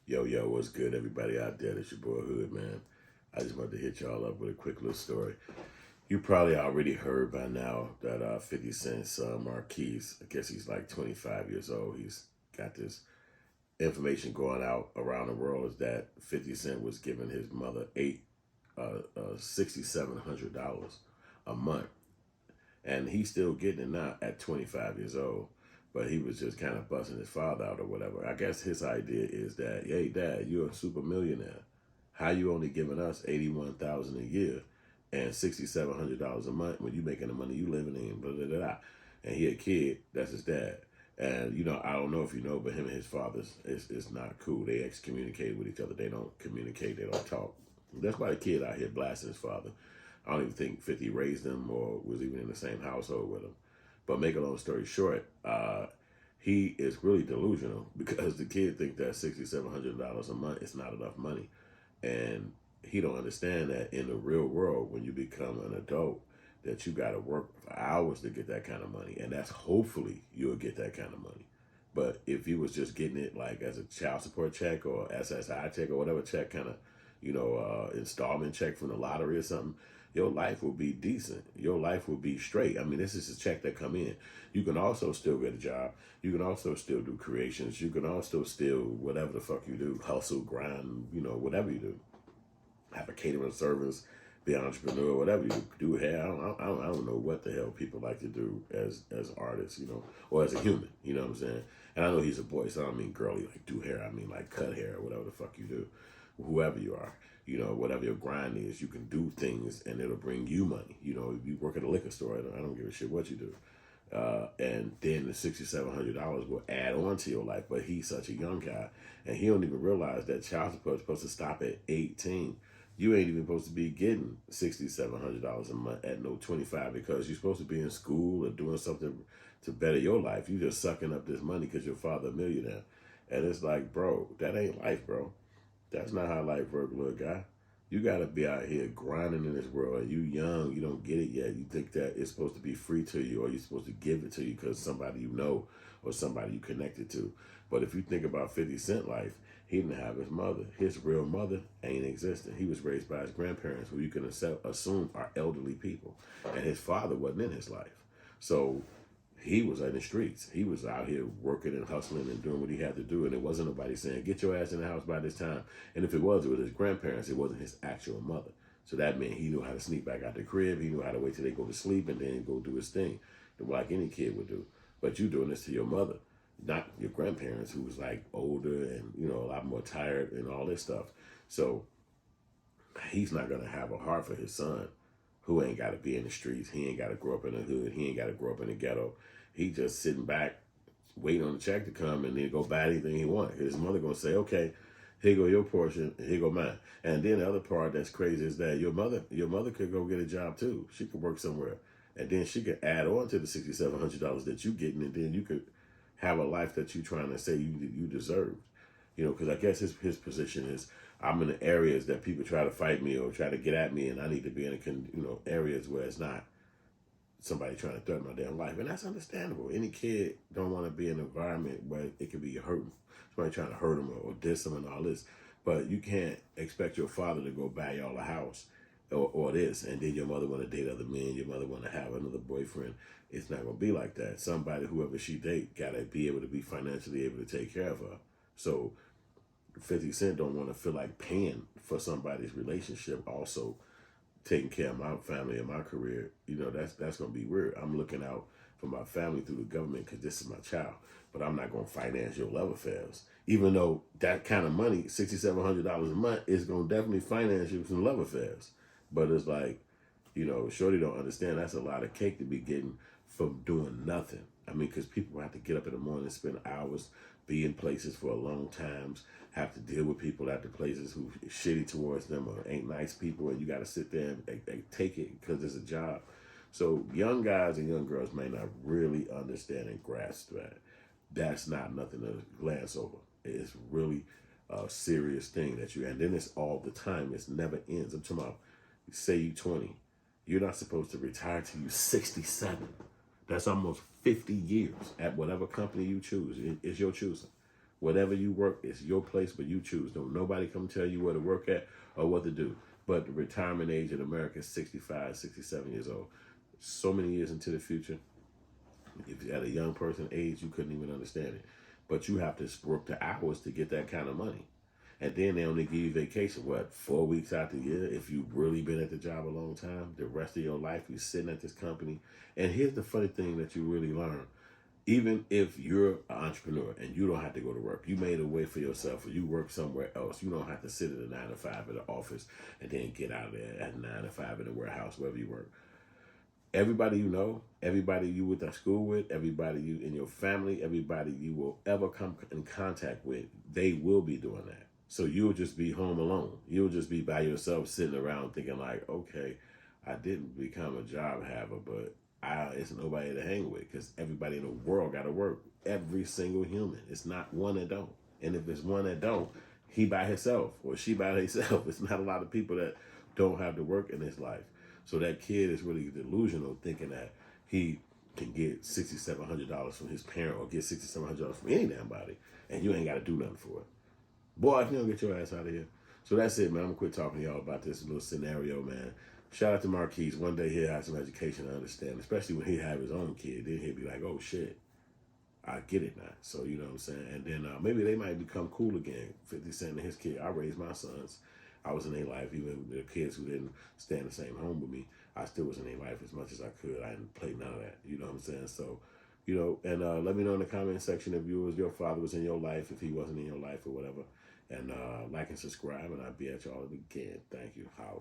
Yo, what's good, everybody out there? It's your boy Hood, man. I just wanted to hit y'all up with a quick little story. You probably already heard by now that 50 Cent's Marquis, I guess he's like 25 years old. He's got this information going out around the world is that 50 Cent was giving his mother $6,700 a month. And he's still getting it now at 25 years old. But he was just kind of busting his father out or whatever. I guess his idea is that, hey, Dad, you're a super millionaire. How you only giving us $81,000 a year and $6,700 a month when you making the money you living in, blah, blah, blah, blah. And he a kid, that's his dad. And, I don't know if you know, but him and his father is not cool. They excommunicate with each other. They don't communicate. They don't talk. That's why the kid out here blasting his father. I don't even think 50 raised him or was even in the same household with him. But make a long story short, he is really delusional because the kid thinks that $6,700 a month is not enough money. And he don't understand that in the real world, when you become an adult, that you got to work for hours to get that kind of money. And that's hopefully you'll get that kind of money. But if he was just getting it like as a child support check or SSI check or whatever check kind of, installment check from the lottery or something, your life will be decent. Your life will be straight. I mean, this is a check that come in. You can also still get a job. You can also still do creations. You can also still, whatever the fuck you do, hustle, grind, whatever you do. Have a catering service, be an entrepreneur, whatever you do. Hair. I don't know what the hell people like to do as artists, or as a human, you know what I'm saying? And I know he's a boy, so I don't mean girly, like do hair. I mean like cut hair or whatever the fuck you do. Whoever you are, whatever your grind is, you can do things and it'll bring you money. If you work at a liquor store, I don't give a shit what you do. And then the $6,700 will add on to your life. But he's such a young guy, and he don't even realize that child support is supposed to stop at 18. You ain't even supposed to be getting $6,700 a month at no 25 because you're supposed to be in school or doing something to better your life. You just sucking up this money because your father a millionaire. And it's like, bro, that ain't life, bro. That's not how life works, little guy. You got to be out here grinding in this world. And you young, you don't get it yet. You think that it's supposed to be free to you or you're supposed to give it to you because somebody you know or somebody you connected to. But if you think about 50 Cent life, he didn't have his mother. His real mother ain't existing. He was raised by his grandparents, who you can assume are elderly people. And his father wasn't in his life. So he was in the streets. He was out here working and hustling and doing what he had to do. And it wasn't nobody saying, get your ass in the house by this time. And if it was his grandparents. It wasn't his actual mother. So that meant he knew how to sneak back out the crib. He knew how to wait till they go to sleep and then go do his thing, like any kid would do. But you doing this to your mother, not your grandparents, who was like older and, a lot more tired and all this stuff. So he's not going to have a heart for his son, who ain't got to be in the streets. He ain't got to grow up in the hood. He ain't got to grow up in the ghetto. He just sitting back, waiting on the check to come, and then go buy anything he wants. His mother going to say, okay, here go your portion, and here go mine. And then the other part that's crazy is that your mother could go get a job too. She could work somewhere. And then she could add on to the $6,700 that you getting, and then you could have a life that you trying to say you deserved. Because I guess his position is, I'm in the areas that people try to fight me or try to get at me, and I need to be in areas where it's not somebody trying to threaten my damn life. And that's understandable. Any kid don't want to be in an environment where it could be hurting. Somebody trying to hurt him or diss him and all this. But you can't expect your father to go buy y'all a house or this, and then your mother want to date other men, your mother want to have another boyfriend. It's not going to be like that. Somebody, whoever she date, got to be able to be financially able to take care of her. So 50 Cent don't want to feel like paying for somebody's relationship, also taking care of my family and my career. That's going to be weird. I'm looking out for my family through the government because this is my child, but I'm not going to finance your love affairs. Even though that kind of money, $6,700 a month, is going to definitely finance you some love affairs. But it's like, Shorty don't understand that's a lot of cake to be getting from doing nothing. I mean, because people have to get up in the morning, spend hours, be in places for a long times, have to deal with people at the places who are shitty towards them or ain't nice people, and you got to sit there and take it because it's a job. So young guys and young girls may not really understand and grasp that. That's not nothing to glance over. It's really a serious thing and then it's all the time. It's never ends. I'm talking about, say you 20, you're not supposed to retire till you 67. That's almost 50 years at whatever company you choose. It's your choosing. Whatever you work, it's your place, but you choose. Don't nobody come tell you where to work at or what to do. But the retirement age in America is 65, 67 years old. So many years into the future. If you're at a young person age, you couldn't even understand it. But you have to work the hours to get that kind of money. And then they only give you vacation, 4 weeks out the year? If you've really been at the job a long time, the rest of your life, you're sitting at this company. And here's the funny thing that you really learn. Even if you're an entrepreneur and you don't have to go to work, you made a way for yourself, or you work somewhere else. You don't have to sit at a 9 to 5 at the office and then get out of there at 9 to 5 in the warehouse, wherever you work. Everybody you know, everybody you went to school with, everybody you in your family, everybody you will ever come in contact with, they will be doing that. So you'll just be home alone. You'll just be by yourself sitting around thinking like, okay, I didn't become a job haver, but it's nobody to hang with, because everybody in the world got to work. Every single human. It's not one that don't. And if it's one that don't, he by himself or she by herself. It's not a lot of people that don't have to work in this life. So that kid is really delusional, thinking that he can get $6,700 from his parent or get $6,700 from any damn body, and you ain't got to do nothing for it. Boy, if you don't get your ass out of here. So that's it, man. I'm going to quit talking to y'all about this little scenario, man. Shout out to Marquis. One day he'll have some education, I understand, especially when he have his own kid. Then he'll be like, oh, shit, I get it now. So, you know what I'm saying? And then maybe they might become cool again. 50 Cent and his kid. I raised my sons. I was in their life. Even the kids who didn't stay in the same home with me, I still was in their life as much as I could. I didn't play none of that. You know what I'm saying? So, you know, and let me know in the comment section if your father was in your life, if he wasn't in your life or whatever. And like and subscribe, and I'll be at y'all again. Thank you. Holla.